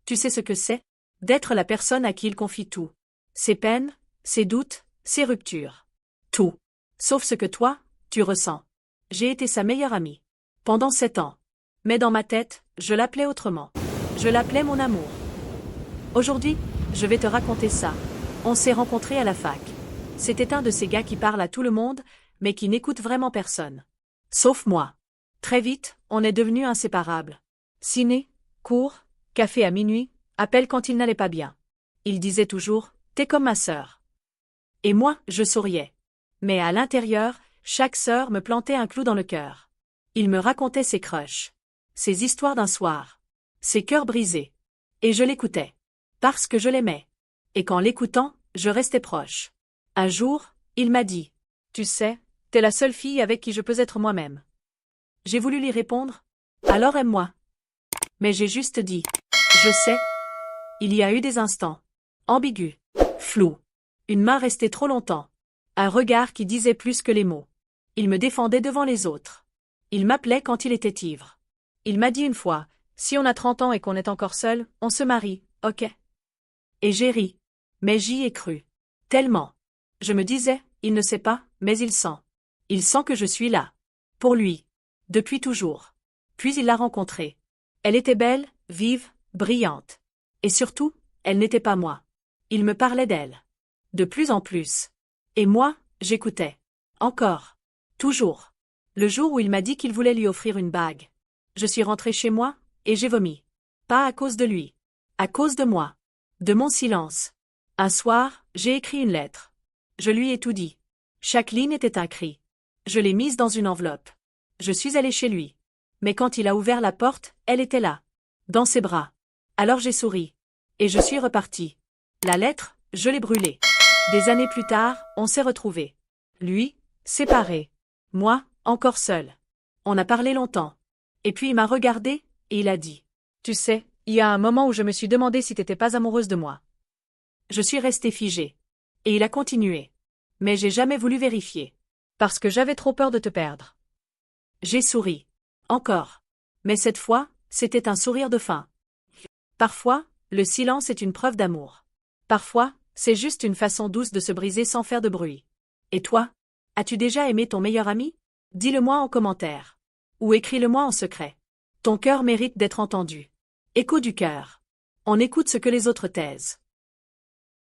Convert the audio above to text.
Tu sais ce que c'est? D'être la personne à qui il confie tout. Ses peines, ses doutes, ses ruptures. Tout. Sauf ce que toi, tu ressens. J'ai été sa meilleure amie. Pendant 7 ans. Mais dans ma tête, je l'appelais autrement. Je l'appelais mon amour. Aujourd'hui, je vais te raconter ça. On s'est rencontrés à la fac. C'était un de ces gars qui parle à tout le monde, mais qui n'écoute vraiment personne. Sauf moi. Très vite, on est devenus inséparables. Ciné, cours, café à minuit, appel quand il n'allait pas bien. Il disait toujours « T'es comme ma sœur ». Et moi, je souriais. Mais à l'intérieur, chaque sœur me plantait un clou dans le cœur. Il me racontait ses crushs, ses histoires d'un soir, ses cœurs brisés. Et je l'écoutais. Parce que je l'aimais. Et qu'en l'écoutant, je restais proche. Un jour, il m'a dit « Tu sais, t'es la seule fille avec qui je peux être moi-même ». J'ai voulu lui répondre « Alors aime-moi ». Mais j'ai juste dit « Je sais ». Il y a eu des instants. Ambigus. Flous. Une main restée trop longtemps. Un regard qui disait plus que les mots. Il me défendait devant les autres. Il m'appelait quand il était ivre. Il m'a dit une fois « Si on a 30 ans et qu'on est encore seul, on se marie, ok ?» Et j'ai ri. Mais j'y ai cru. Tellement. Je me disais, il ne sait pas, mais il sent. Il sent que je suis là. Pour lui. Depuis toujours. Puis il l'a rencontrée. Elle était belle, vive, brillante. Et surtout, elle n'était pas moi. Il me parlait d'elle. De plus en plus. Et moi, j'écoutais. Encore. Toujours. Le jour où il m'a dit qu'il voulait lui offrir une bague. Je suis rentrée chez moi, et j'ai vomi. Pas à cause de lui. À cause de moi. De mon silence. Un soir, j'ai écrit une lettre. Je lui ai tout dit. Chaque ligne était un cri. Je l'ai mise dans une enveloppe. Je suis allée chez lui. Mais quand il a ouvert la porte, elle était là. Dans ses bras. Alors j'ai souri. Et je suis repartie. La lettre, je l'ai brûlée. Des années plus tard, on s'est retrouvés. Lui, séparé. Moi, encore seule. On a parlé longtemps. Et puis il m'a regardé, et il a dit. Tu sais, il y a un moment où je me suis demandé si t'étais pas amoureuse de moi. Je suis restée figée. Et il a continué. Mais j'ai jamais voulu vérifier. Parce que j'avais trop peur de te perdre. J'ai souri. Encore. Mais cette fois, c'était un sourire de faim. Parfois, le silence est une preuve d'amour. Parfois, c'est juste une façon douce de se briser sans faire de bruit. Et toi? As-tu déjà aimé ton meilleur ami? Dis-le-moi en commentaire. Ou écris-le-moi en secret. Ton cœur mérite d'être entendu. Écho du cœur. On écoute ce que les autres taisent.